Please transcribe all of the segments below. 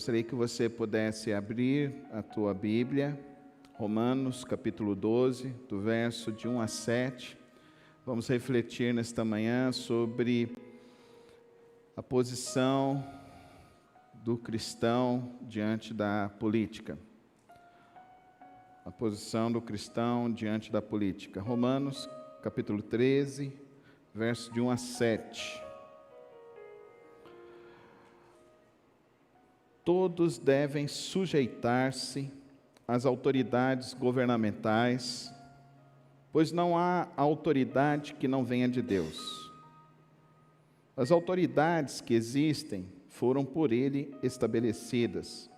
Gostaria que você pudesse abrir a tua Bíblia, Romanos capítulo 12, do verso de 1 a 7. Vamos refletir nesta manhã sobre a posição do cristão diante da política. A posição do cristão diante da política. Romanos capítulo 13, verso de 1 a 7. Todos devem sujeitar-se às autoridades governamentais, pois não há autoridade que não venha de Deus. As autoridades que existem foram por Ele estabelecidas.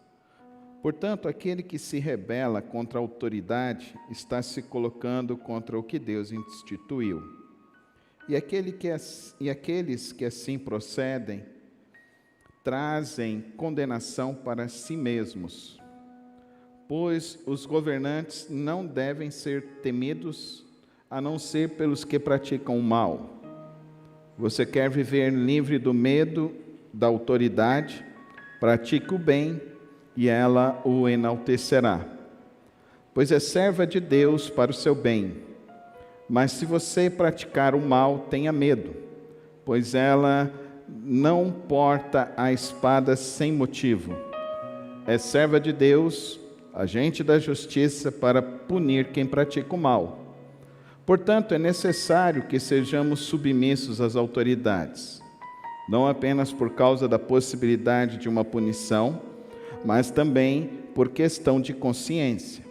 Portanto, aquele que se rebela contra a autoridade está se colocando contra o que Deus instituiu. E aqueles que assim procedem trazem condenação para si mesmos, pois os governantes não devem ser temidos, a não ser pelos que praticam o mal. Você quer viver livre do medo da autoridade? Pratique o bem e ela o enaltecerá, pois é serva de Deus para o seu bem. Mas se você praticar o mal, tenha medo, pois ela não porta a espada sem motivo. É serva de Deus, agente da justiça para punir quem pratica o mal. Portanto, é necessário que sejamos submissos às autoridades, não apenas por causa da possibilidade de uma punição, mas também por questão de consciência.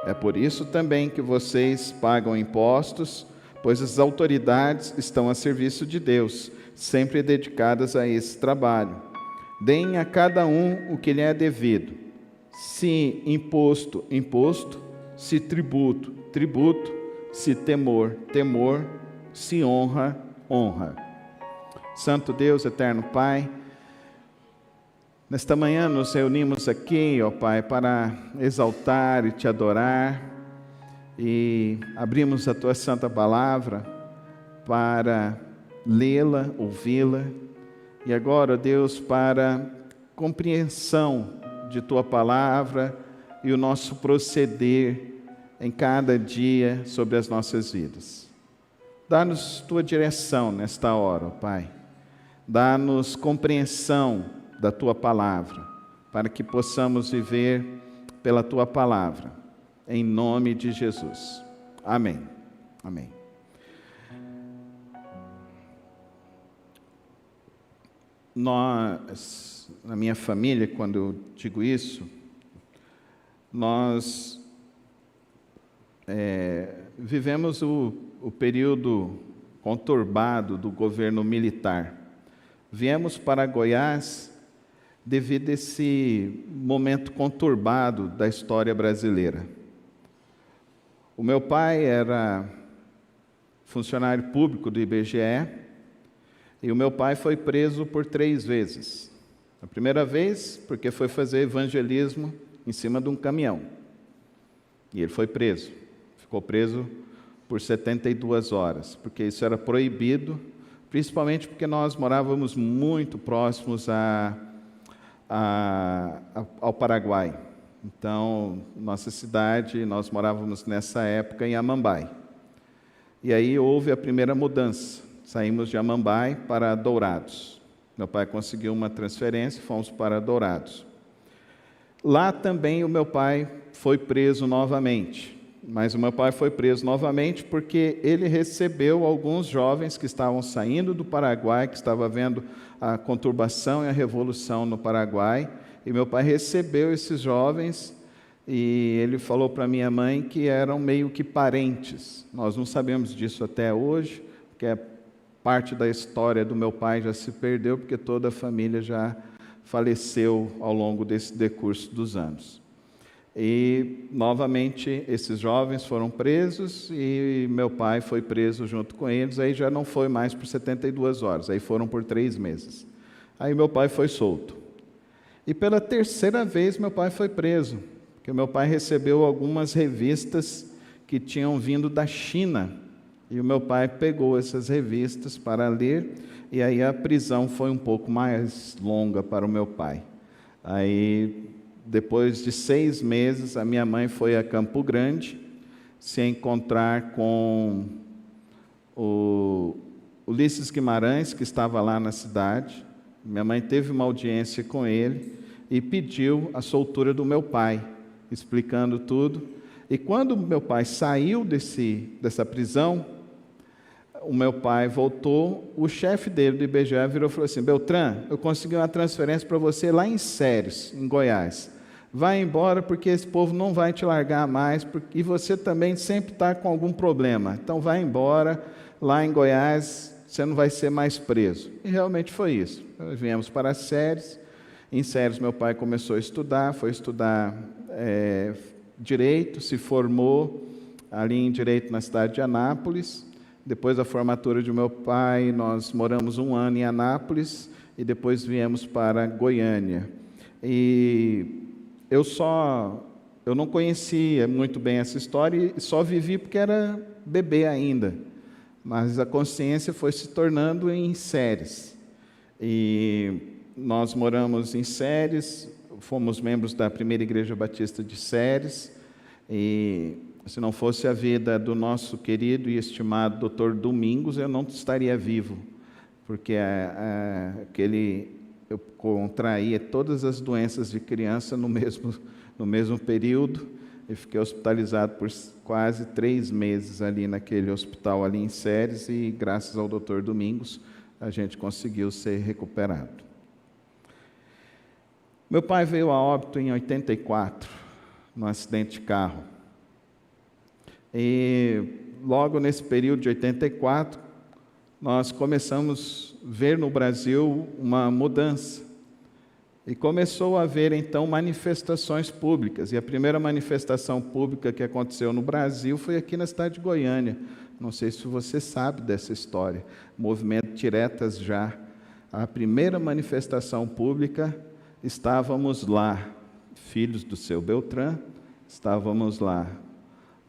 É por isso também que vocês pagam impostos, pois as autoridades estão a serviço de Deus, sempre dedicadas a esse trabalho. Deem a cada um o que lhe é devido. Se imposto, imposto; se tributo, tributo; se temor, temor; se honra, honra. Santo Deus, eterno Pai, nesta manhã nos reunimos aqui, ó Pai, para exaltar e te adorar, e abrimos a tua santa palavra para lê-la, ouvi-la, e agora, Deus, para compreensão de tua palavra e o nosso proceder em cada dia sobre as nossas vidas. Dá-nos tua direção nesta hora, ó Pai. Dá-nos compreensão da tua palavra, para que possamos viver pela tua palavra, em nome de Jesus. Amém. Amém. Nós, na minha família, quando eu digo isso, nós vivemos o período conturbado do governo militar. Viemos para Goiás devido a esse momento conturbado da história brasileira. O meu pai era funcionário público do IBGE, e o meu pai foi preso por 3 vezes. A primeira vez, porque foi fazer evangelismo em cima de um caminhão. E ele foi preso. Ficou preso por 72 horas, porque isso era proibido, principalmente porque nós morávamos muito próximos ao Paraguai. Então, nossa cidade, nós morávamos nessa época em Amambai. E aí houve a primeira mudança. Saímos de Amambai para Dourados. Meu pai conseguiu uma transferência, fomos para Dourados. Lá também o meu pai foi preso novamente. Mas o meu pai foi preso novamente porque ele recebeu alguns jovens que estavam saindo do Paraguai, que estavam vendo a conturbação e a revolução no Paraguai. E meu pai recebeu esses jovens e ele falou para minha mãe que eram meio que parentes. Nós não sabemos disso até hoje, porque parte da história do meu pai já se perdeu, porque toda a família já faleceu ao longo desse decurso dos anos. E, novamente, esses jovens foram presos e meu pai foi preso junto com eles. Aí já não foi mais por 72 horas, aí foram por 3 meses. Aí meu pai foi solto. E pela 3ª vez meu pai foi preso, porque meu pai recebeu algumas revistas que tinham vindo da China. E o meu pai pegou essas revistas para ler, e aí a prisão foi um pouco mais longa para o meu pai. Aí, depois de 6 meses, a minha mãe foi a Campo Grande se encontrar com o Ulisses Guimarães, que estava lá na cidade. Minha mãe teve uma audiência com ele e pediu a soltura do meu pai, explicando tudo. E quando meu pai saiu dessa prisão, o meu pai voltou, o chefe dele do IBGE virou e falou assim: Beltrán, eu consegui uma transferência para você lá em Séries, em Goiás. Vai embora porque esse povo não vai te largar mais, e você também sempre está com algum problema. Então vai embora, lá em Goiás você não vai ser mais preso. E realmente foi isso. Nós viemos para Séries. Em Séries meu pai começou a estudar, foi estudar Direito, se formou ali em Direito na cidade de Anápolis. Depois da formatura de meu pai, nós moramos 1 ano em Anápolis e depois viemos para Goiânia. E eu não conhecia muito bem essa história e só vivi porque era bebê ainda. Mas a consciência foi se tornando em Séries. E nós moramos em Séries, fomos membros da Primeira Igreja Batista de Séries, e se não fosse a vida do nosso querido e estimado Dr. Domingos, eu não estaria vivo, porque eu contraía todas as doenças de criança no mesmo período, e fiquei hospitalizado por quase 3 meses ali naquele hospital ali em Séries, e graças ao Dr. Domingos a gente conseguiu ser recuperado. Meu pai veio a óbito em 84, num acidente de carro. E logo nesse período de 84, nós começamos a ver no Brasil uma mudança. E começou a haver, então, manifestações públicas. E a primeira manifestação pública que aconteceu no Brasil foi aqui na cidade de Goiânia. Não sei se você sabe dessa história. Movimento Diretas Já. A primeira manifestação pública, estávamos lá, filhos do seu Beltrán, estávamos lá.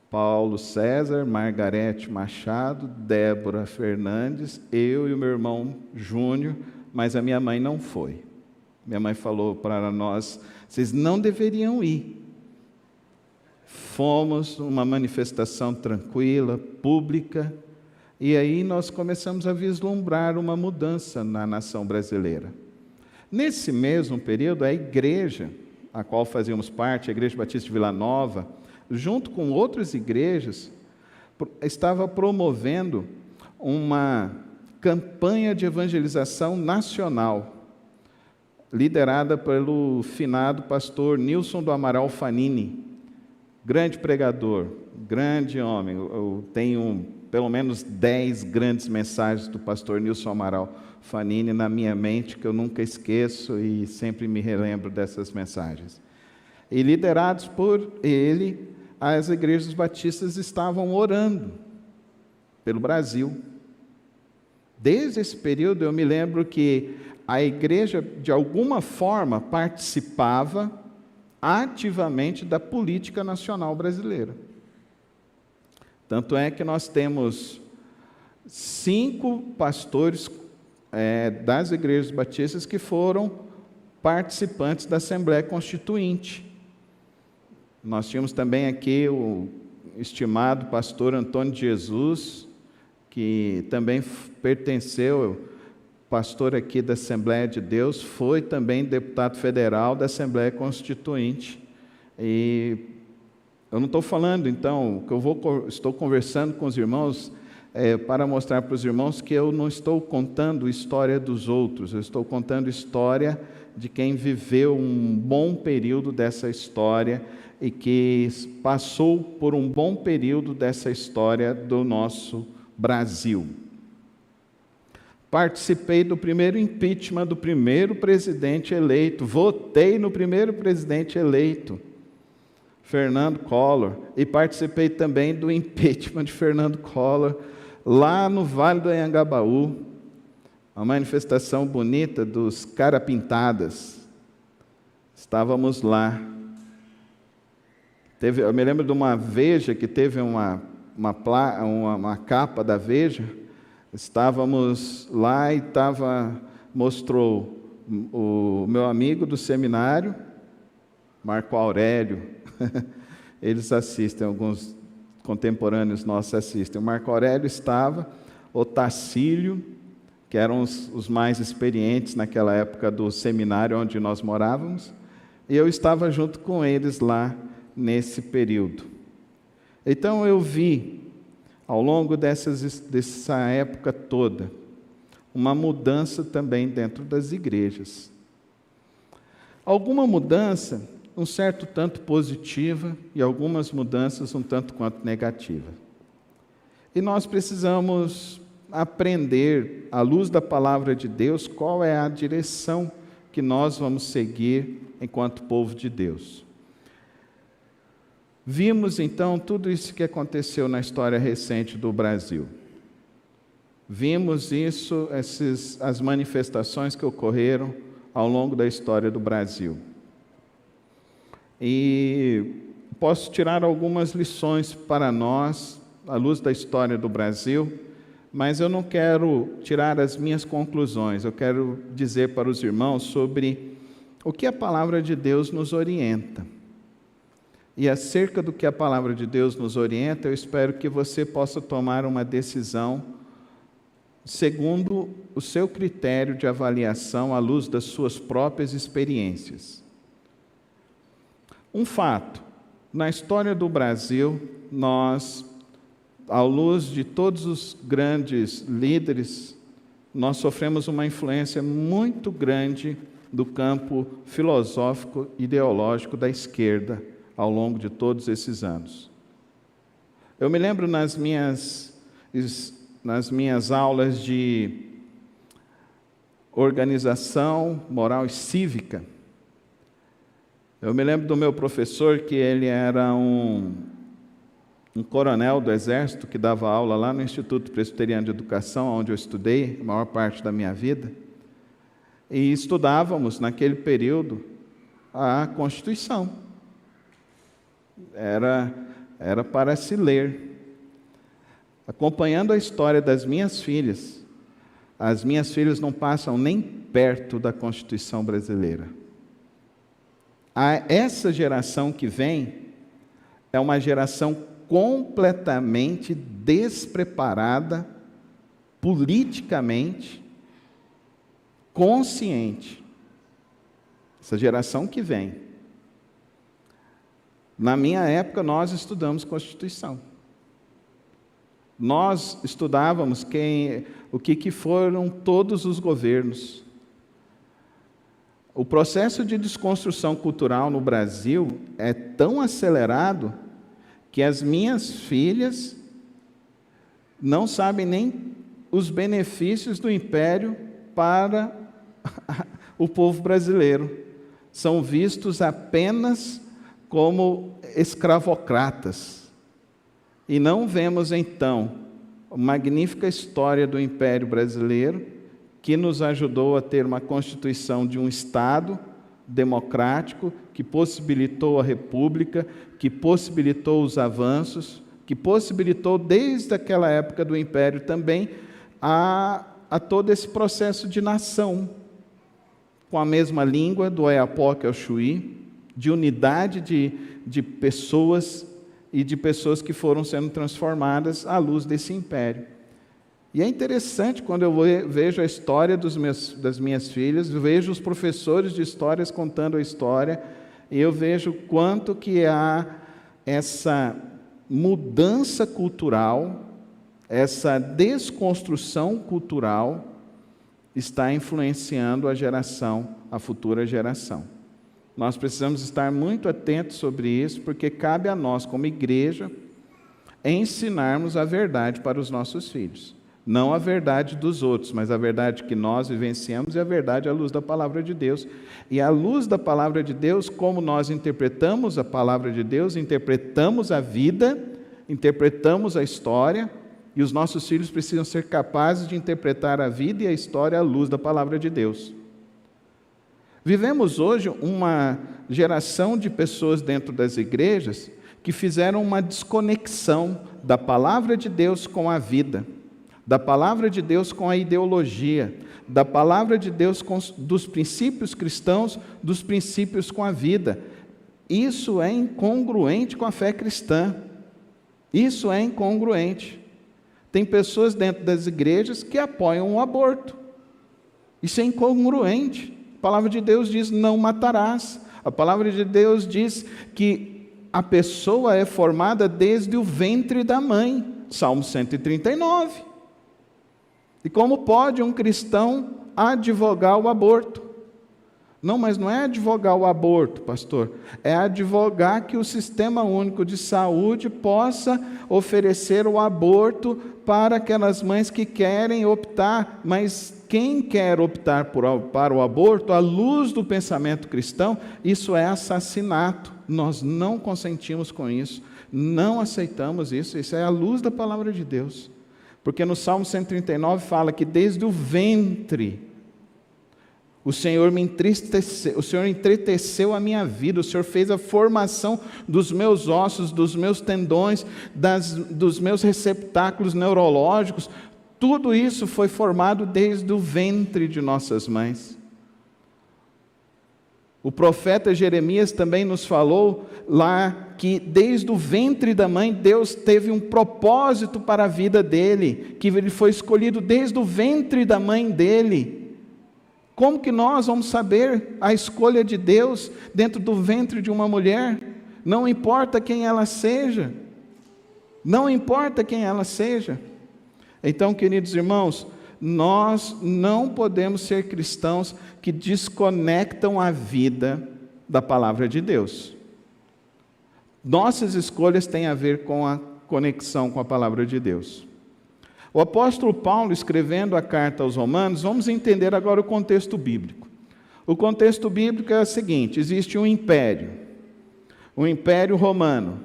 Paulo César, Margarete Machado, Débora Fernandes, eu e o meu irmão Júnior, mas a minha mãe não foi. Minha mãe falou para nós: vocês não deveriam ir. Fomos uma manifestação tranquila, pública, e aí nós começamos a vislumbrar uma mudança na nação brasileira. Nesse mesmo período, a igreja, a qual fazíamos parte, a Igreja Batista de Vila Nova, junto com outras igrejas, estava promovendo uma campanha de evangelização nacional, liderada pelo finado pastor Nilson do Amaral Fanini, grande pregador, grande homem. Eu tenho pelo menos 10 grandes mensagens do pastor Nilson Amaral Fanini na minha mente, que eu nunca esqueço e sempre me relembro dessas mensagens. E liderados por ele, as igrejas batistas estavam orando pelo Brasil. Desde esse período eu me lembro que a igreja, de alguma forma, participava ativamente da política nacional brasileira. Tanto é que nós temos 5 pastores das igrejas batistas que foram participantes da Assembleia Constituinte. Nós tínhamos também aqui o estimado pastor Antônio de Jesus, que também pertenceu, pastor aqui da Assembleia de Deus, foi também deputado federal da Assembleia Constituinte. E eu não estou falando, então, que estou conversando com os irmãos para mostrar para os irmãos que eu não estou contando história dos outros, eu estou contando história de quem viveu um bom período dessa história e que passou por um bom período dessa história do nosso Brasil. Participei do primeiro impeachment do primeiro presidente eleito, votei no primeiro presidente eleito, Fernando Collor, e participei também do impeachment de Fernando Collor, lá no Vale do Anhangabaú, uma manifestação bonita dos Carapintadas. Estávamos lá. Eu me lembro de uma Veja, que teve uma capa da Veja. Estávamos lá e mostrou o meu amigo do seminário, Marco Aurélio, eles assistem, alguns contemporâneos nossos assistem. O Marco Aurélio estava, o Tarsílio, que eram os mais experientes naquela época do seminário onde nós morávamos, e eu estava junto com eles lá nesse período. Então eu vi, ao longo dessa época toda, uma mudança também dentro das igrejas. Alguma mudança, um certo tanto positiva, e algumas mudanças um tanto quanto negativa. E nós precisamos aprender, à luz da palavra de Deus, qual é a direção que nós vamos seguir enquanto povo de Deus. Vimos então tudo isso que aconteceu na história recente do Brasil. Vimos isso, as manifestações que ocorreram ao longo da história do Brasil. E posso tirar algumas lições para nós, à luz da história do Brasil, mas eu não quero tirar as minhas conclusões, eu quero dizer para os irmãos sobre o que a palavra de Deus nos orienta. E acerca do que a palavra de Deus nos orienta, eu espero que você possa tomar uma decisão segundo o seu critério de avaliação à luz das suas próprias experiências. Um fato, na história do Brasil, nós, à luz de todos os grandes líderes, nós sofremos uma influência muito grande do campo filosófico ideológico da esquerda ao longo de todos esses anos. Eu me lembro nas minhas aulas de organização moral e cívica, eu me lembro do meu professor, que ele era um coronel do Exército, que dava aula lá no Instituto Presbiteriano de Educação, onde eu estudei a maior parte da minha vida, e estudávamos naquele período a Constituição. Era para se ler. Acompanhando a história das minhas filhas, as minhas filhas não passam nem perto da Constituição brasileira. Essa geração que vem é uma geração completamente despreparada, politicamente, consciente. Essa geração que vem. Na minha época, nós estudamos Constituição. Nós estudávamos o que foram todos os governos. O processo de desconstrução cultural no Brasil é tão acelerado que as minhas filhas não sabem nem os benefícios do império para o povo brasileiro. São vistos apenas como escravocratas. E não vemos, então, a magnífica história do Império Brasileiro, que nos ajudou a ter uma Constituição de um Estado democrático, que possibilitou a República, que possibilitou os avanços, que possibilitou, desde aquela época do Império também, a todo esse processo de nação, com a mesma língua, do Oiapoque ao Chuí, de unidade de pessoas e de pessoas que foram sendo transformadas à luz desse império. E é interessante quando eu vejo a história das minhas filhas, vejo os professores de histórias contando a história, e eu vejo quanto que há essa mudança cultural, essa desconstrução cultural está influenciando a futura geração. Nós precisamos estar muito atentos sobre isso, porque cabe a nós, como igreja, ensinarmos a verdade para os nossos filhos. Não a verdade dos outros, mas a verdade que nós vivenciamos e a verdade à luz da palavra de Deus. E à luz da palavra de Deus, como nós interpretamos a palavra de Deus, interpretamos a vida, interpretamos a história, e os nossos filhos precisam ser capazes de interpretar a vida e a história à luz da palavra de Deus. Vivemos hoje uma geração de pessoas dentro das igrejas que fizeram uma desconexão da palavra de Deus com a vida, da palavra de Deus com a ideologia, da palavra de Deus dos princípios cristãos, dos princípios com a vida. Isso é incongruente com a fé cristã. Isso é incongruente. Tem pessoas dentro das igrejas que apoiam o aborto. Isso é incongruente. A palavra de Deus diz: não matarás. A palavra de Deus diz que a pessoa é formada desde o ventre da mãe. Salmo 139. E como pode um cristão advogar o aborto? Não, mas não é advogar o aborto, pastor. É advogar que o Sistema Único de Saúde possa oferecer o aborto para aquelas mães que querem optar. Mas quem quer optar para o aborto, à luz do pensamento cristão, isso é assassinato. Nós não consentimos com isso, não aceitamos isso. Isso é à luz da palavra de Deus. Porque no Salmo 139 fala que desde o ventre o Senhor me entristeceu, o Senhor entreteceu a minha vida, o Senhor fez a formação dos meus ossos, dos meus tendões, dos meus receptáculos neurológicos. Tudo isso foi formado desde o ventre de nossas mães. O profeta Jeremias também nos falou lá que desde o ventre da mãe Deus teve um propósito para a vida dele, que ele foi escolhido desde o ventre da mãe dele. Como que nós vamos saber a escolha de Deus dentro do ventre de uma mulher? Não importa quem ela seja. Não importa quem ela seja. Então, queridos irmãos, nós não podemos ser cristãos que desconectam a vida da palavra de Deus. Nossas escolhas têm a ver com a conexão com a palavra de Deus. O apóstolo Paulo, escrevendo a carta aos Romanos, vamos entender agora o contexto bíblico. O contexto bíblico é o seguinte: existe um império, o Império Romano.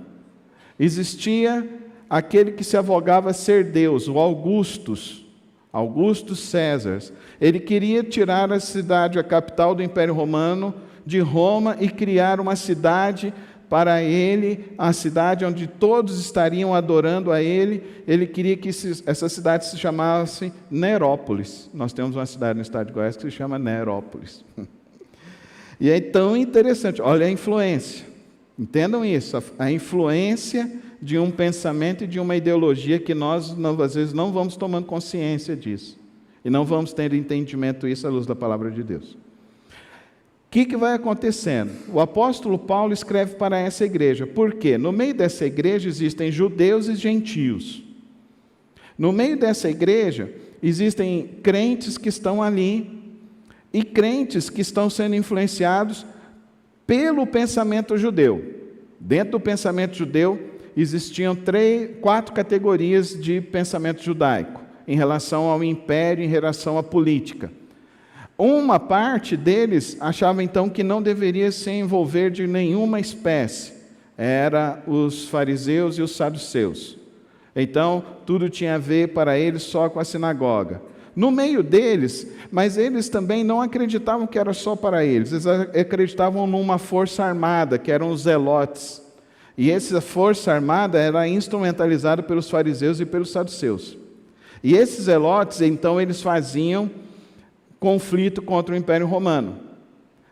Existia aquele que se avogava ser Deus, o Augustus César. Ele queria tirar a cidade, a capital do Império Romano, de Roma e criar uma cidade para ele, a cidade onde todos estariam adorando a ele. Ele queria que essa cidade se chamasse Nerópolis. Nós temos uma cidade no estado de Goiás que se chama Nerópolis. E é tão interessante, olha a influência. Entendam isso, a influência de um pensamento e de uma ideologia que nós, às vezes, não vamos tomando consciência disso. E não vamos ter entendimento disso à luz da palavra de Deus. O que vai acontecendo? O apóstolo Paulo escreve para essa igreja. Por quê? No meio dessa igreja existem judeus e gentios. No meio dessa igreja existem crentes que estão ali e crentes que estão sendo influenciados pelo pensamento judeu. Dentro do pensamento judeu existiam 4 categorias de pensamento judaico em relação ao império, em relação à política. Uma parte deles achava então que não deveria se envolver de nenhuma espécie. Era os fariseus e os saduceus. Então, tudo tinha a ver para eles só com a sinagoga. No meio deles, mas eles também não acreditavam que era só para eles. Eles acreditavam numa força armada, que eram os zelotes. E essa força armada era instrumentalizada pelos fariseus e pelos saduceus. E esses zelotes, então, eles faziam conflito contra o Império Romano.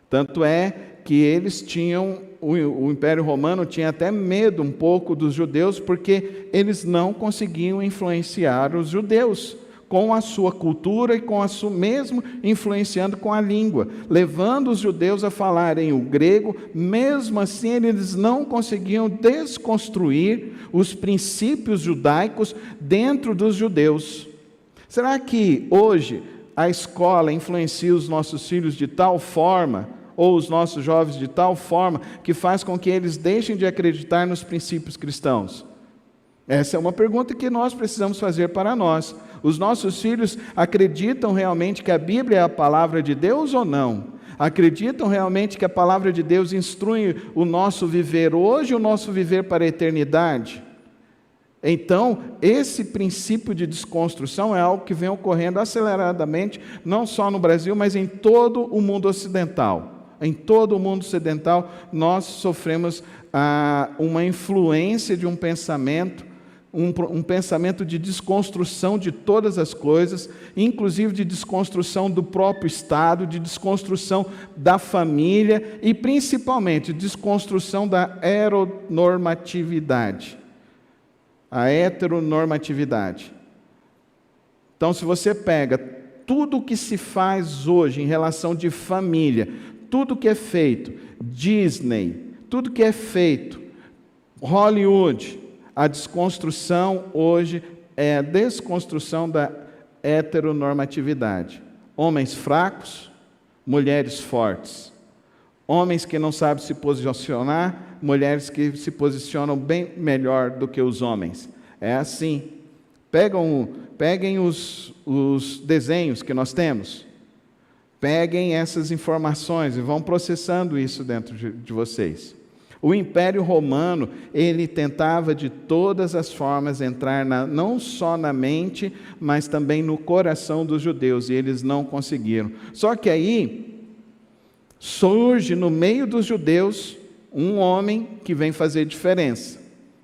Tanto é que eles tinham, o Império Romano tinha até medo um pouco dos judeus, porque eles não conseguiam influenciar os judeus com a sua cultura e com a sua, mesmo influenciando com a língua, levando os judeus a falarem o grego. Mesmo assim eles não conseguiam desconstruir os princípios judaicos dentro dos judeus. Será que hoje a escola influencia os nossos filhos de tal forma, ou os nossos jovens de tal forma, que faz com que eles deixem de acreditar nos princípios cristãos? Essa é uma pergunta que nós precisamos fazer para nós. Os nossos filhos acreditam realmente que a Bíblia é a palavra de Deus ou não? Acreditam realmente que a palavra de Deus instrui o nosso viver hoje e o nosso viver para a eternidade? Então, esse princípio de desconstrução é algo que vem ocorrendo aceleradamente, não só no Brasil, mas em todo o mundo ocidental. Em todo o mundo ocidental, nós sofremos uma influência de um pensamento um pensamento de desconstrução de todas as coisas, inclusive de desconstrução do próprio Estado, de desconstrução da família e, principalmente, desconstrução da heteronormatividade. A heteronormatividade. Então, se você pega tudo o que se faz hoje em relação de família, tudo que é feito, Disney, tudo que é feito, Hollywood, a desconstrução hoje é a desconstrução da heteronormatividade. Homens fracos, mulheres fortes. Homens que não sabem se posicionar, mulheres que se posicionam bem melhor do que os homens. É assim. Peguem os desenhos que nós temos, peguem essas informações e vão processando isso dentro de vocês. O Império Romano, ele tentava de todas as formas entrar não só na mente, mas também no coração dos judeus, e eles não conseguiram. Só que aí surge no meio dos judeus um homem que vem fazer diferença.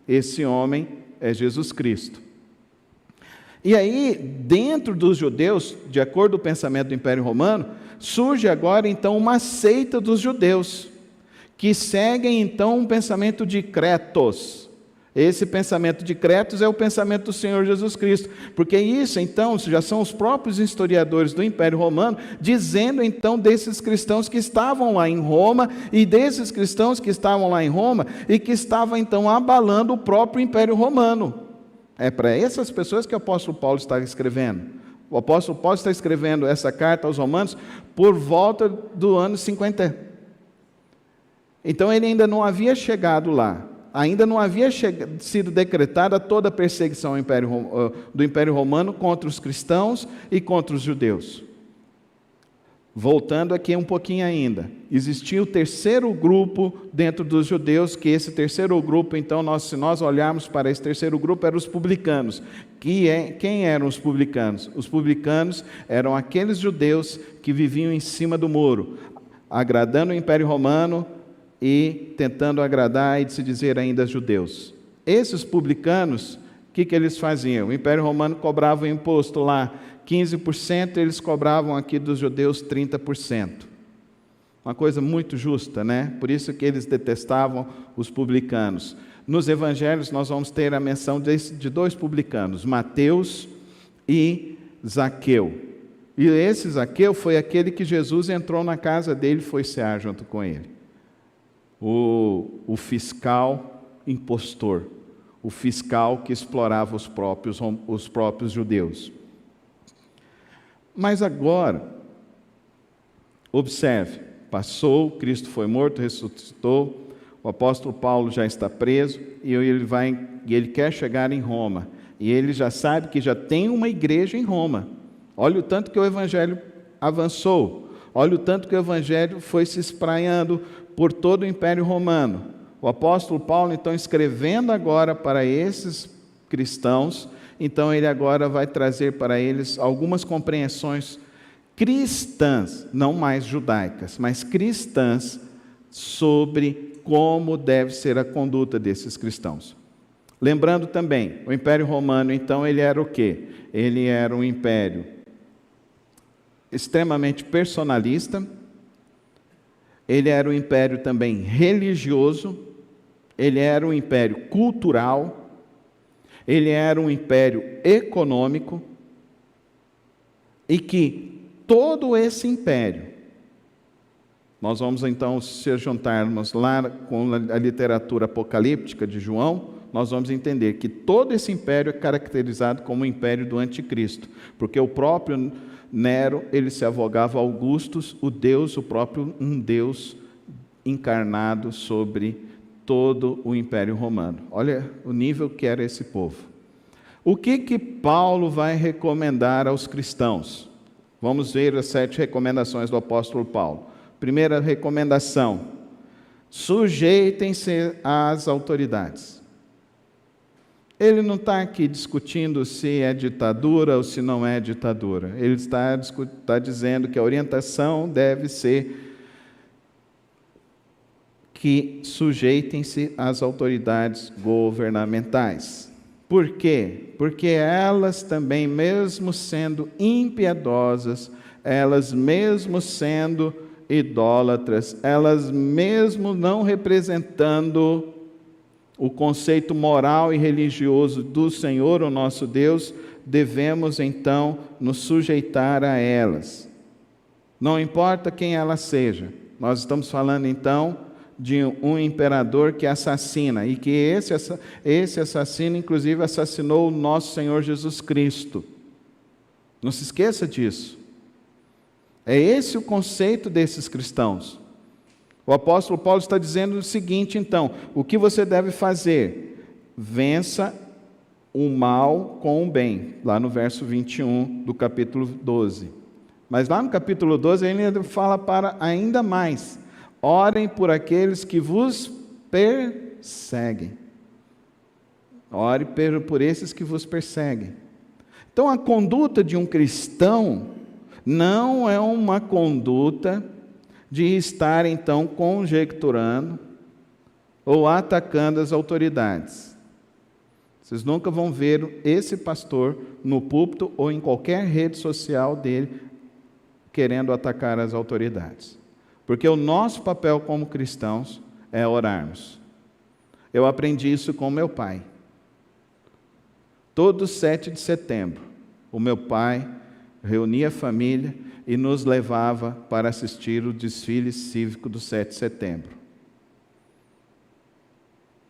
Esse homem é Jesus Cristo. E aí, dentro dos judeus, de acordo com o pensamento do Império Romano, surge agora então uma seita dos judeus, que seguem então um pensamento de Cretos. Esse pensamento de Cretos é o pensamento do Senhor Jesus Cristo, porque isso então já são os próprios historiadores do Império Romano, dizendo então desses cristãos que estavam lá em Roma, e desses cristãos que estavam lá em Roma, e que estavam então abalando o próprio Império Romano. É para essas pessoas que o apóstolo Paulo está escrevendo. O apóstolo Paulo está escrevendo essa carta aos Romanos por volta do ano 50. Então ele ainda não havia chegado lá, ainda não havia sido decretada toda a perseguição do Império Romano contra os cristãos e contra os judeus. Voltando aqui um pouquinho ainda, existia o terceiro grupo dentro dos judeus, que esse terceiro grupo, então, se nós olharmos para esse terceiro grupo, eram os publicanos. Quem eram os publicanos? Os publicanos eram aqueles judeus que viviam em cima do muro, agradando o Império Romano e tentando agradar e de se dizer ainda judeus. Esses publicanos, o que eles faziam? O Império Romano cobrava o imposto lá, 15%, eles cobravam aqui dos judeus 30%. Uma coisa muito justa, né? Por isso que eles detestavam os publicanos. Nos evangelhos nós vamos ter a menção de dois publicanos, Mateus e Zaqueu. E esse Zaqueu foi aquele que Jesus entrou na casa dele e foi cear junto com ele. O fiscal impostor, o fiscal que explorava os próprios judeus. Mas agora, observe, passou, Cristo foi morto, ressuscitou, o apóstolo Paulo já está preso e ele quer chegar em Roma. E ele já sabe que já tem uma igreja em Roma. Olha o tanto que o evangelho avançou, olha o tanto que o evangelho foi se espraiando por todo o Império Romano. O apóstolo Paulo, então, escrevendo agora para esses cristãos, então ele agora vai trazer para eles algumas compreensões cristãs, não mais judaicas, mas cristãs, sobre como deve ser a conduta desses cristãos. Lembrando também, o Império Romano, então, ele era o quê? Ele era um império extremamente personalista, ele era um império também religioso, ele era um império cultural, ele era um império econômico, e que todo esse império, nós vamos então, se juntarmos lá com a literatura apocalíptica de João, nós vamos entender que todo esse império é caracterizado como o império do anticristo, porque o próprio Nero, ele se avogava Augustus, o próprio um Deus encarnado sobre todo o Império Romano. Olha o nível que era esse povo. O que Paulo vai recomendar aos cristãos? Vamos ver as 7 recomendações do apóstolo Paulo. Primeira recomendação: sujeitem-se às autoridades. Ele não está aqui discutindo se é ditadura ou se não é ditadura. Ele está dizendo que a orientação deve ser que sujeitem-se às autoridades governamentais. Por quê? Porque elas também, mesmo sendo impiedosas, elas mesmo sendo idólatras, elas mesmo não representando o conceito moral e religioso do Senhor, o nosso Deus, devemos então nos sujeitar a elas. Não importa quem ela seja. Nós estamos falando então de um imperador que assassina, e que esse assassino inclusive assassinou o nosso Senhor Jesus Cristo. Não se esqueça disso. É esse o conceito desses cristãos. O apóstolo Paulo está dizendo o seguinte, então: o que você deve fazer? Vença o mal com o bem, lá no verso 21 do capítulo 12. Mas lá no capítulo 12 ele ainda fala para ainda mais: orem por aqueles que vos perseguem. Ore por esses que vos perseguem. Então a conduta de um cristão não é uma conduta de estar então conjecturando ou atacando as autoridades. Vocês nunca vão ver esse pastor no púlpito ou em qualquer rede social dele querendo atacar as autoridades. Porque o nosso papel como cristãos é orarmos. Eu aprendi isso com meu pai. Todo 7 de setembro, o meu pai reunia a família e nos levava para assistir o desfile cívico do 7 de setembro.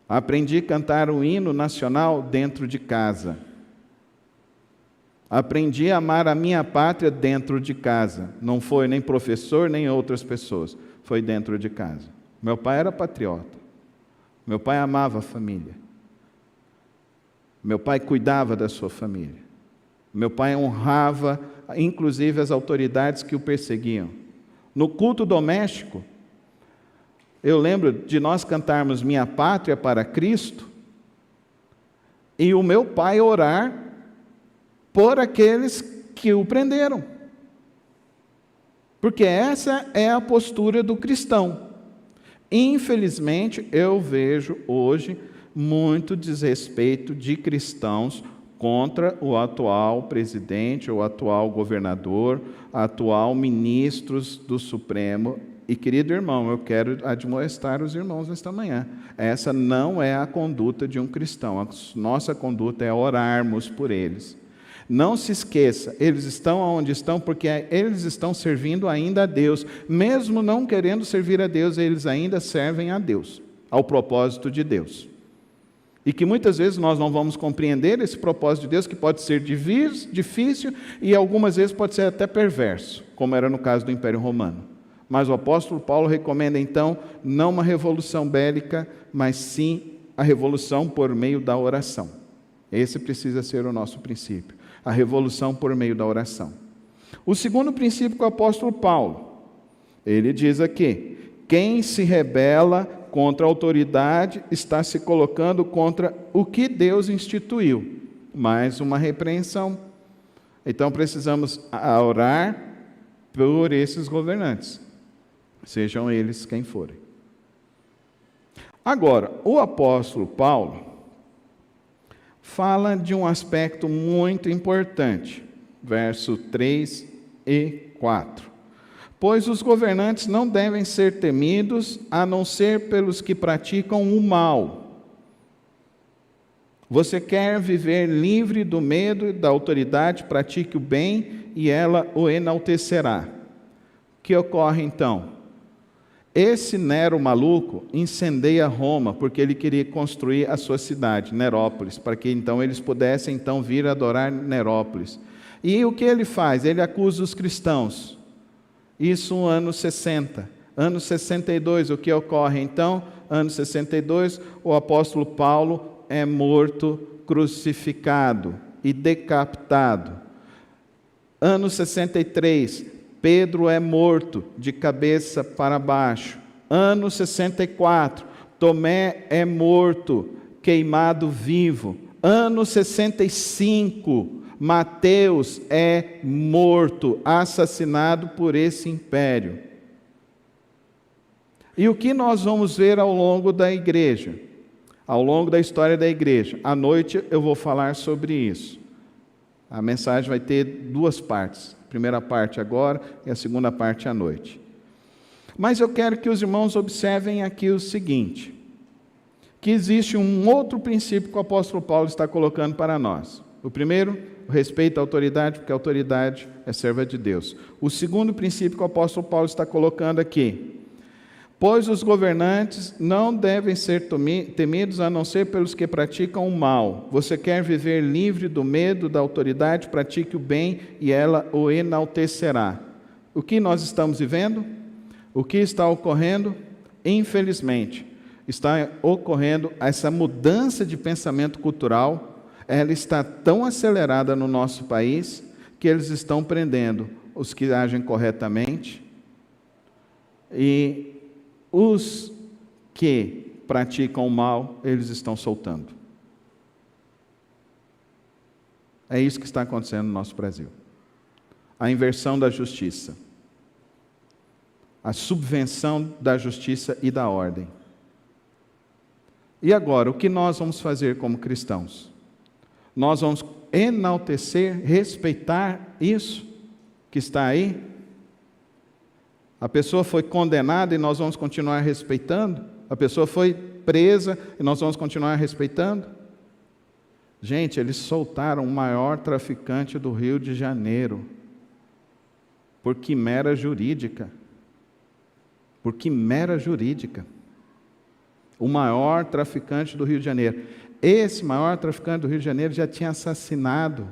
Aprendi a cantar o hino nacional dentro de casa. Aprendi a amar a minha pátria dentro de casa. Não foi nem professor, nem outras pessoas. Foi dentro de casa. Meu pai era patriota. Meu pai amava a família. Meu pai cuidava da sua família. Meu pai honrava, inclusive, as autoridades que o perseguiam. No culto doméstico, eu lembro de nós cantarmos Minha Pátria para Cristo, e o meu pai orar por aqueles que o prenderam. Porque essa é a postura do cristão. Infelizmente, eu vejo hoje muito desrespeito de cristãos contra o atual presidente, o atual governador, atual ministros do Supremo. E, querido irmão, eu quero admoestar os irmãos nesta manhã. Essa não é a conduta de um cristão. A nossa conduta é orarmos por eles. Não se esqueça, eles estão onde estão porque eles estão servindo ainda a Deus. Mesmo não querendo servir a Deus, eles ainda servem a Deus, ao propósito de Deus. E que muitas vezes nós não vamos compreender esse propósito de Deus, que pode ser difícil e algumas vezes pode ser até perverso, como era no caso do Império Romano. Mas o apóstolo Paulo recomenda então não uma revolução bélica, mas sim a revolução por meio da oração. Esse precisa ser o nosso princípio, a revolução por meio da oração. O segundo princípio que o apóstolo Paulo, ele diz aqui: quem se rebela contra a autoridade está se colocando contra o que Deus instituiu. Mais uma repreensão. Então precisamos orar por esses governantes, sejam eles quem forem. Agora, o apóstolo Paulo fala de um aspecto muito importante, verso 3 e 4. Pois os governantes não devem ser temidos, a não ser pelos que praticam o mal. Você quer viver livre do medo e da autoridade, pratique o bem e ela o enaltecerá. O que ocorre então? Esse Nero maluco incendeia Roma, porque ele queria construir a sua cidade, Nerópolis, para que então eles pudessem então vir adorar Nerópolis. E o que ele faz? Ele acusa os cristãos. Isso no ano 60. Ano 62, o que ocorre então? Ano 62, o apóstolo Paulo é morto, crucificado e decapitado. Ano 63, Pedro é morto de cabeça para baixo. Ano 64, Tomé é morto, queimado vivo. Ano 65, Mateus é morto, assassinado por esse império. E o que nós vamos ver ao longo da igreja? ao longo da história da igreja. À noite eu vou falar sobre isso. A mensagem vai ter duas partes. A primeira parte agora e a segunda parte à noite. Mas eu quero que os irmãos observem aqui o seguinte, que existe um outro princípio que o apóstolo Paulo está colocando para nós. O primeiro, o respeito à autoridade, porque a autoridade é serva de Deus. O segundo princípio que o apóstolo Paulo está colocando aqui, pois os governantes não devem ser temidos a não ser pelos que praticam o mal. Você quer viver livre do medo da autoridade, pratique o bem e ela o enaltecerá. O que nós estamos vivendo? O que está ocorrendo? Infelizmente, está ocorrendo essa mudança de pensamento cultural. Ela está tão acelerada no nosso país que eles estão prendendo os que agem corretamente e os que praticam o mal, eles estão soltando. É isso que está acontecendo no nosso Brasil. A inversão da justiça. A subvenção da justiça e da ordem. E agora, o que nós vamos fazer como cristãos? Nós vamos enaltecer, respeitar isso que está aí? A pessoa foi condenada e nós vamos continuar respeitando? A pessoa foi presa e nós vamos continuar respeitando? Gente, eles soltaram o maior traficante do Rio de Janeiro por quimera jurídica. Por quimera jurídica. O maior traficante do Rio de Janeiro. Esse maior traficante do Rio de Janeiro já tinha assassinado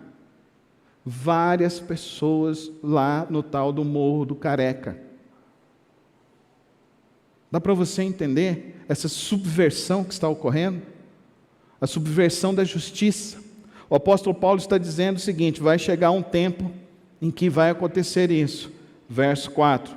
várias pessoas lá no tal do Morro do Careca. Dá para você entender essa subversão que está ocorrendo? A subversão da justiça. O apóstolo Paulo está dizendo o seguinte, vai chegar um tempo em que vai acontecer isso. Verso 4.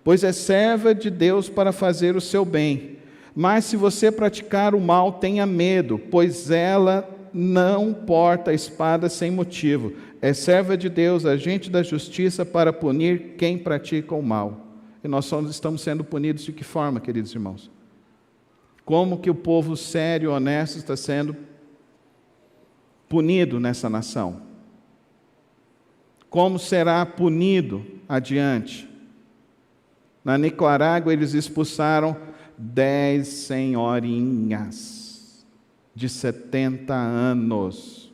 Pois é serva de Deus para fazer o seu bem. Mas se você praticar o mal, tenha medo, pois ela não porta a espada sem motivo. É serva de Deus, agente da justiça para punir quem pratica o mal. E nós só estamos sendo punidos de que forma, queridos irmãos? Como que o povo sério, honesto está sendo punido nessa nação? Como será punido adiante? Na Nicarágua eles expulsaram 10 senhorinhas de 70 anos.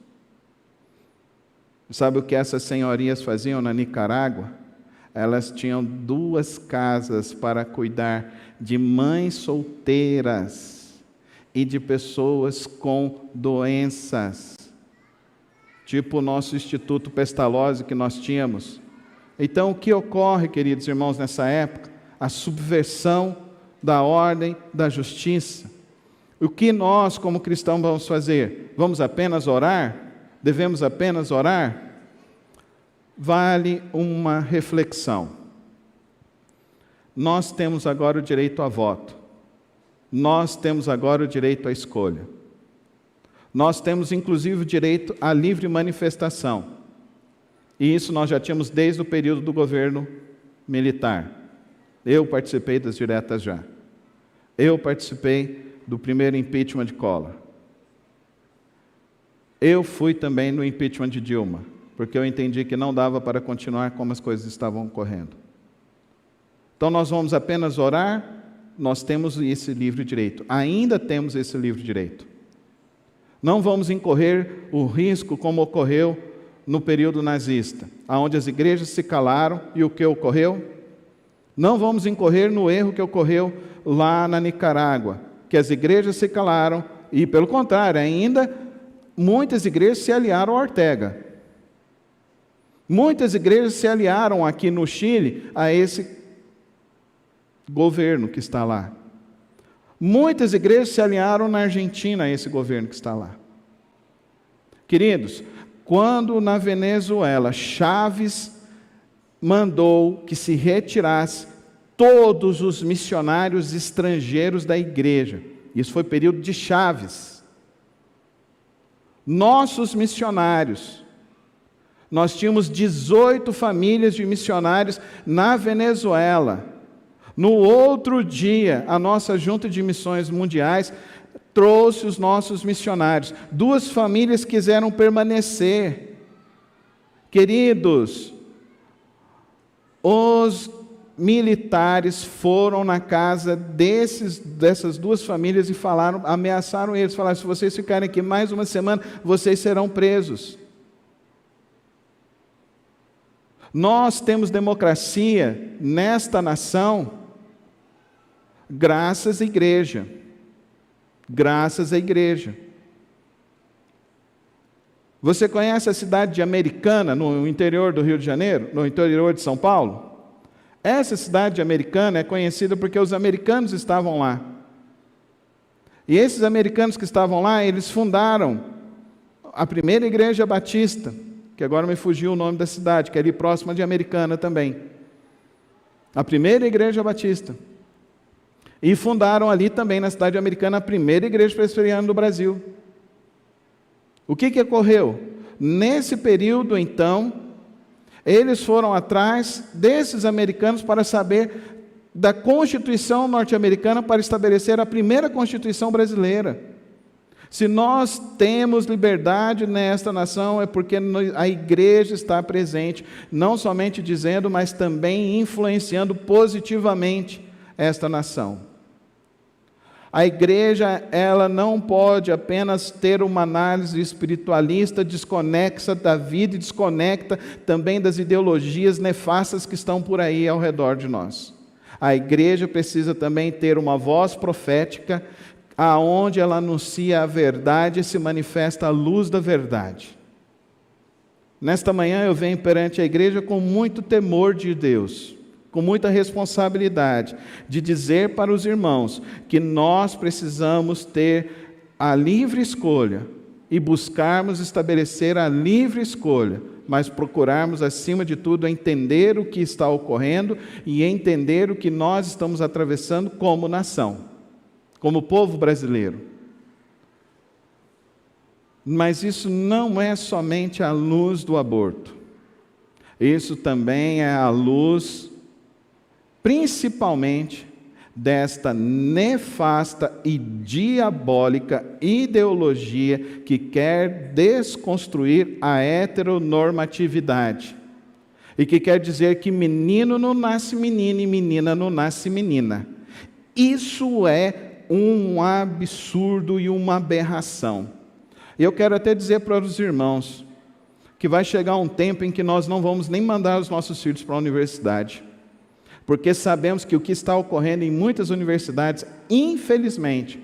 Sabe o que essas senhorias faziam na Nicarágua? Elas tinham 2 casas para cuidar de mães solteiras e de pessoas com doenças, tipo o nosso Instituto Pestalozzi que nós tínhamos. Então, o que ocorre, queridos irmãos, nessa época? A subversão da ordem, da justiça. O que nós, como cristãos, vamos fazer? Vamos apenas orar? Devemos apenas orar? Vale uma reflexão. Nós temos agora o direito a voto. Nós temos agora o direito à escolha. Nós temos, inclusive, o direito à livre manifestação. E isso nós já tínhamos desde o período do governo militar. Eu participei das diretas já. Eu participei do primeiro impeachment de Collor. Eu fui também no impeachment de Dilma, porque eu entendi que não dava para continuar como as coisas estavam ocorrendo. Então nós vamos apenas orar, nós temos esse livre direito. Ainda temos esse livre direito. Não vamos incorrer o risco como ocorreu no período nazista, onde as igrejas se calaram e o que ocorreu? Não vamos incorrer no erro que ocorreu lá na Nicarágua, que as igrejas se calaram e, pelo contrário, ainda muitas igrejas se aliaram a Ortega. Muitas igrejas se aliaram aqui no Chile a esse governo que está lá. Muitas igrejas se aliaram na Argentina a esse governo que está lá. Queridos, quando na Venezuela Chávez mandou que se retirasse todos os missionários estrangeiros da igreja. Isso foi período de Chávez. Nossos missionários, nós tínhamos 18 famílias de missionários na Venezuela. No outro dia, a nossa Junta de Missões Mundiais trouxe os nossos missionários. 2 famílias quiseram permanecer. Queridos, os militares foram na casa dessas 2 famílias e ameaçaram eles, falaram: se vocês ficarem aqui mais uma semana, vocês serão presos. Nós temos democracia nesta nação graças à igreja. Graças à igreja. Você conhece a cidade de Americana, no interior do Rio de Janeiro, no interior de São Paulo? Essa cidade de Americana é conhecida porque os americanos estavam lá. E esses americanos que estavam lá, eles fundaram a primeira igreja batista, que agora me fugiu o nome da cidade, que é ali próxima de Americana também. A primeira igreja batista. E fundaram ali também, na cidade americana, a primeira igreja presbiteriana do Brasil. O que ocorreu? Nesse período, então, eles foram atrás desses americanos para saber da Constituição norte-americana para estabelecer a primeira Constituição brasileira. Se nós temos liberdade nesta nação, é porque a igreja está presente, não somente dizendo, mas também influenciando positivamente esta nação. A igreja, ela não pode apenas ter uma análise espiritualista desconexa da vida e desconecta também das ideologias nefastas que estão por aí ao redor de nós. A igreja precisa também ter uma voz profética, aonde ela anuncia a verdade e se manifesta a luz da verdade. Nesta manhã eu venho perante a igreja com muito temor de Deus, com muita responsabilidade, de dizer para os irmãos que nós precisamos ter a livre escolha e buscarmos estabelecer a livre escolha, mas procurarmos, acima de tudo, entender o que está ocorrendo e entender o que nós estamos atravessando como nação, como povo brasileiro. Mas isso não é somente a luz do aborto, isso também é a luz principalmente desta nefasta e diabólica ideologia que quer desconstruir a heteronormatividade e que quer dizer que menino não nasce menino e menina não nasce menina. Isso é um absurdo e uma aberração. E eu quero até dizer para os irmãos que vai chegar um tempo em que nós não vamos nem mandar os nossos filhos para a universidade, porque sabemos que o que está ocorrendo em muitas universidades, infelizmente,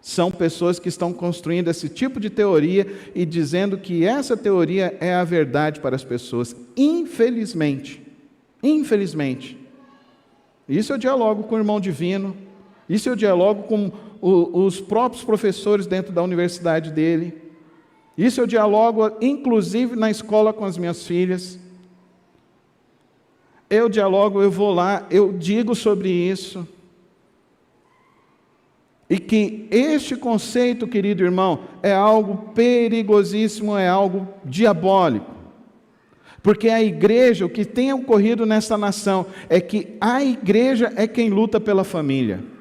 são pessoas que estão construindo esse tipo de teoria e dizendo que essa teoria é a verdade para as pessoas. Infelizmente. Isso eu dialogo com o irmão divino, isso eu dialogo com os próprios professores dentro da universidade dele, isso eu dialogo inclusive na escola com as minhas filhas. Eu dialogo, eu vou lá, eu digo sobre isso. E que este conceito, querido irmão, é algo perigosíssimo, é algo diabólico. Porque a igreja, o que tem ocorrido nessa nação, é que a igreja é quem luta pela família.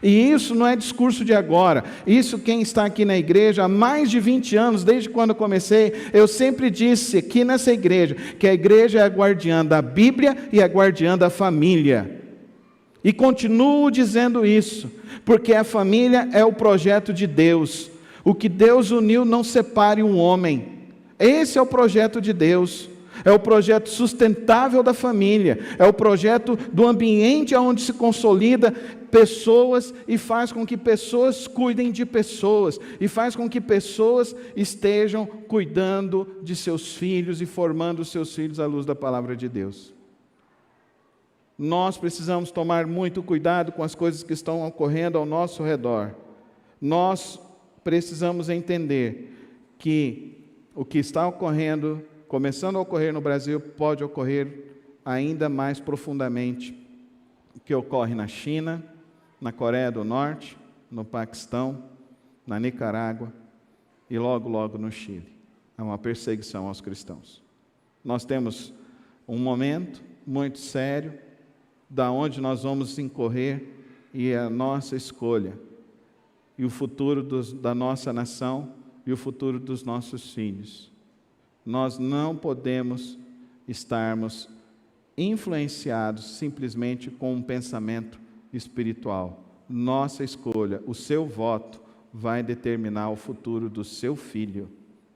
E isso não é discurso de agora, isso quem está aqui na igreja há mais de 20 anos, desde quando eu comecei, eu sempre disse aqui nessa igreja, que a igreja é a guardiã da Bíblia e a guardiã da família. E continuo dizendo isso, porque a família é o projeto de Deus. O que Deus uniu não separe um homem. Esse é o projeto de Deus. É o projeto sustentável da família, é o projeto do ambiente onde se consolida pessoas e faz com que pessoas cuidem de pessoas, e faz com que pessoas estejam cuidando de seus filhos e formando os seus filhos à luz da palavra de Deus. Nós precisamos tomar muito cuidado com as coisas que estão ocorrendo ao nosso redor. Nós precisamos entender que o que está ocorrendo, começando a ocorrer no Brasil, pode ocorrer ainda mais profundamente o que ocorre na China, na Coreia do Norte, no Paquistão, na Nicarágua e logo, logo no Chile. É uma perseguição aos cristãos. Nós temos um momento muito sério, da onde nós vamos incorrer, e a nossa escolha e o futuro da nossa nação e o futuro dos nossos filhos. Nós não podemos estarmos influenciados simplesmente com um pensamento espiritual. Nossa escolha, o seu voto, vai determinar o futuro do seu filho.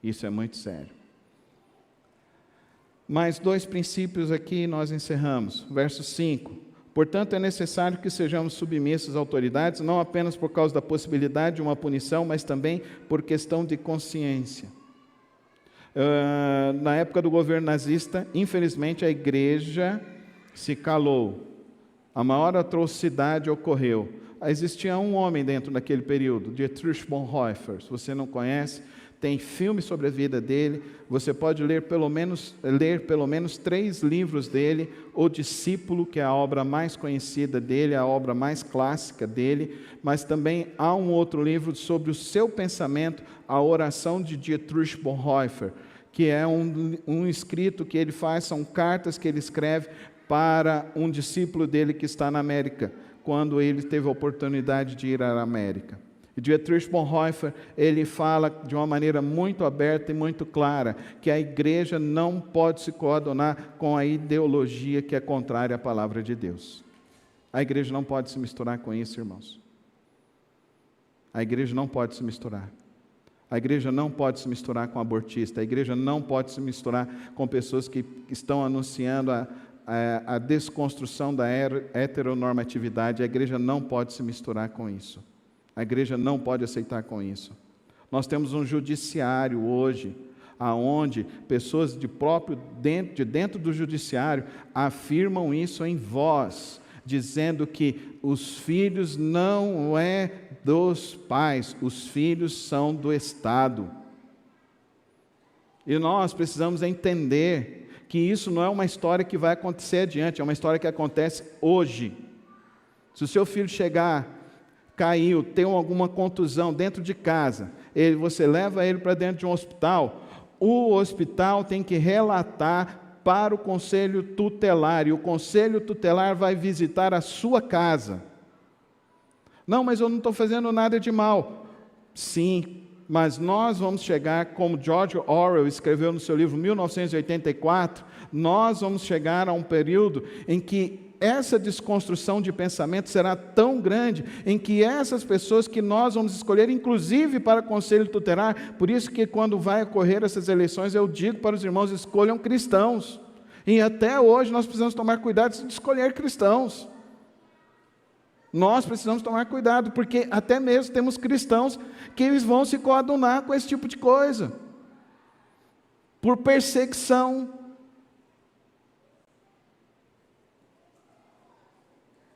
Isso é muito sério. Mais 2 princípios aqui nós encerramos. Verso 5. Portanto, é necessário que sejamos submissos às autoridades, não apenas por causa da possibilidade de uma punição, mas também por questão de consciência. Na época do governo nazista, infelizmente a igreja se calou. A maior atrocidade ocorreu. Existia um homem dentro daquele período, Dietrich Bonhoeffer. Se você não conhece, tem filme sobre a vida dele. Você pode ler pelo menos 3 livros dele. O Discípulo, que é a obra mais conhecida dele, a obra mais clássica dele. Mas também há um outro livro sobre o seu pensamento, a oração de Dietrich Bonhoeffer, que é um escrito que ele faz, são cartas que ele escreve para um discípulo dele que está na América, quando ele teve a oportunidade de ir à América. E Dietrich Bonhoeffer, ele fala de uma maneira muito aberta e muito clara, que a igreja não pode se coadunar com a ideologia que é contrária à palavra de Deus. A igreja não pode se misturar com isso, irmãos. A igreja não pode se misturar. A igreja não pode se misturar com abortista. A igreja não pode se misturar com pessoas que estão anunciando a desconstrução da heteronormatividade. A igreja não pode se misturar com isso. A igreja não pode aceitar com isso. Nós temos um judiciário hoje, aonde pessoas dentro do judiciário afirmam isso em voz, dizendo que os filhos não é dos pais, os filhos são do Estado. E nós precisamos entender que isso não é uma história que vai acontecer adiante, é uma história que acontece hoje. Se o seu filho chegar, caiu, tem alguma contusão dentro de casa, você leva ele para dentro de um hospital, o hospital tem que relatar para o conselho tutelar, e o conselho tutelar vai visitar a sua casa. Não, mas eu não estou fazendo nada de mal. Sim, mas nós vamos chegar, como George Orwell escreveu no seu livro 1984, nós vamos chegar a um período em que essa desconstrução de pensamento será tão grande, em que essas pessoas que nós vamos escolher, inclusive para o conselho tutelar, por isso que quando vai ocorrer essas eleições, eu digo para os irmãos, escolham cristãos. E até hoje nós precisamos tomar cuidado de escolher cristãos. Nós precisamos tomar cuidado, porque até mesmo temos cristãos que eles vão se coadunar com esse tipo de coisa, por perseguição.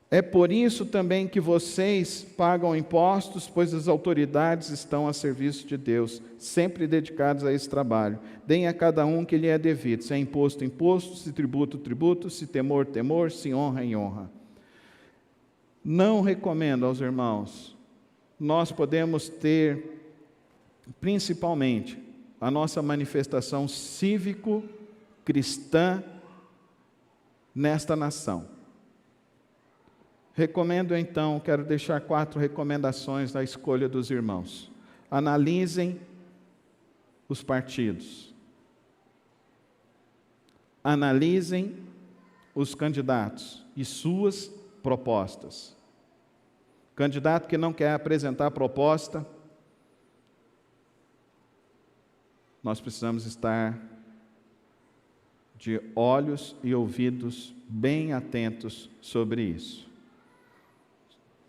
É por isso também que vocês pagam impostos, pois as autoridades estão a serviço de Deus, sempre dedicados a esse trabalho. Deem a cada um que lhe é devido, se é imposto, imposto, se tributo, tributo, se temor, temor, se honra, em honra. Não recomendo aos irmãos, nós podemos ter, principalmente, a nossa manifestação cívico-cristã nesta nação. Recomendo então, quero deixar 4 recomendações na escolha dos irmãos. Analisem os partidos. Analisem os candidatos e suas propostas. Candidato que não quer apresentar proposta, nós precisamos estar de olhos e ouvidos bem atentos sobre isso.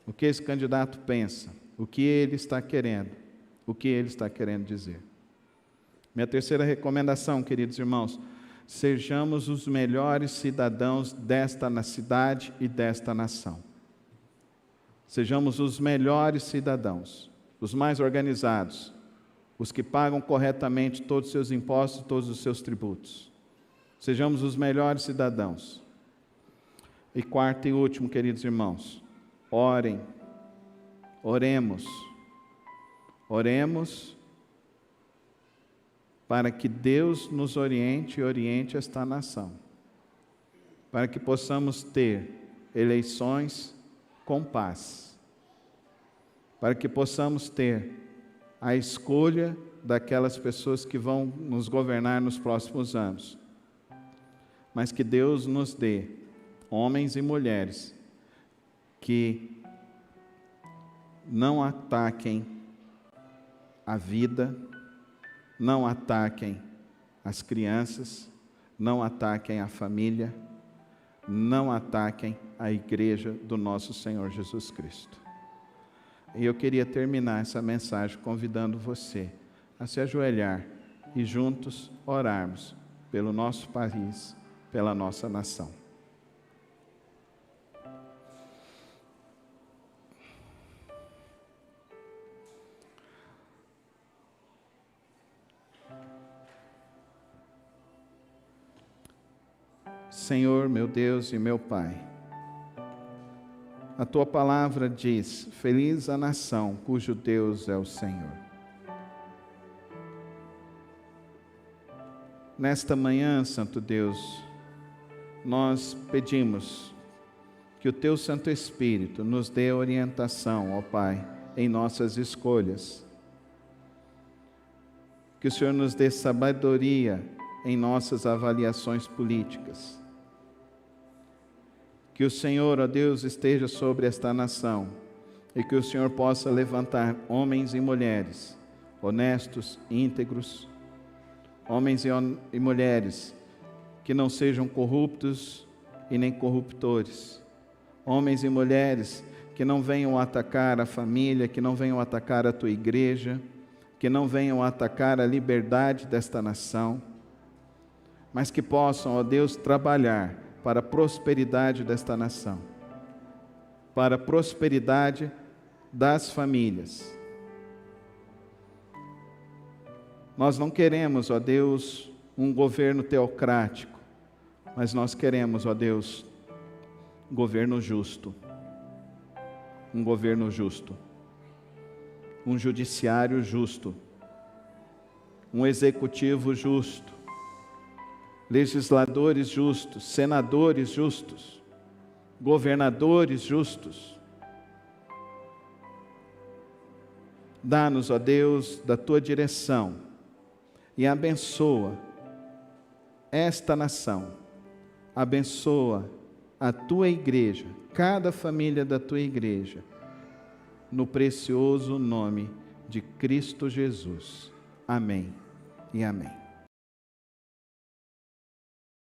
O que esse candidato pensa, o que ele está querendo, o que ele está querendo dizer. Minha terceira recomendação, queridos irmãos, sejamos os melhores cidadãos desta cidade e desta nação. Sejamos os melhores cidadãos, os mais organizados, os que pagam corretamente todos os seus impostos, todos os seus tributos. Sejamos os melhores cidadãos. E quarto e último, queridos irmãos, orem, oremos para que Deus nos oriente e oriente esta nação, para que possamos ter eleições com paz, para que possamos ter a escolha daquelas pessoas que vão nos governar nos próximos anos. Mas que Deus nos dê homens e mulheres que não ataquem a vida, não ataquem as crianças, não ataquem a família, não ataquem a igreja do nosso Senhor Jesus Cristo. E eu queria terminar essa mensagem convidando você a se ajoelhar e juntos orarmos pelo nosso país, pela nossa nação. Senhor, meu Deus e meu Pai, a Tua palavra diz: feliz a nação cujo Deus é o Senhor. Nesta manhã, Santo Deus, nós pedimos que o Teu Santo Espírito nos dê orientação, ó Pai, em nossas escolhas. Que o Senhor nos dê sabedoria em nossas avaliações políticas. Que o Senhor, ó Deus, esteja sobre esta nação e que o Senhor possa levantar homens e mulheres honestos, íntegros, homens e mulheres que não sejam corruptos e nem corruptores, homens e mulheres que não venham atacar a família, que não venham atacar a Tua igreja, que não venham atacar a liberdade desta nação, mas que possam, ó Deus, trabalhar para a prosperidade desta nação, para a prosperidade das famílias. Nós não queremos, ó Deus, um governo teocrático, mas nós queremos, ó Deus, um governo justo, um governo justo, um judiciário justo, um executivo justo, legisladores justos, senadores justos, governadores justos. Dá-nos, ó Deus, da Tua direção e abençoa esta nação, abençoa a Tua igreja, cada família da Tua igreja, no precioso nome de Cristo Jesus. Amém e amém.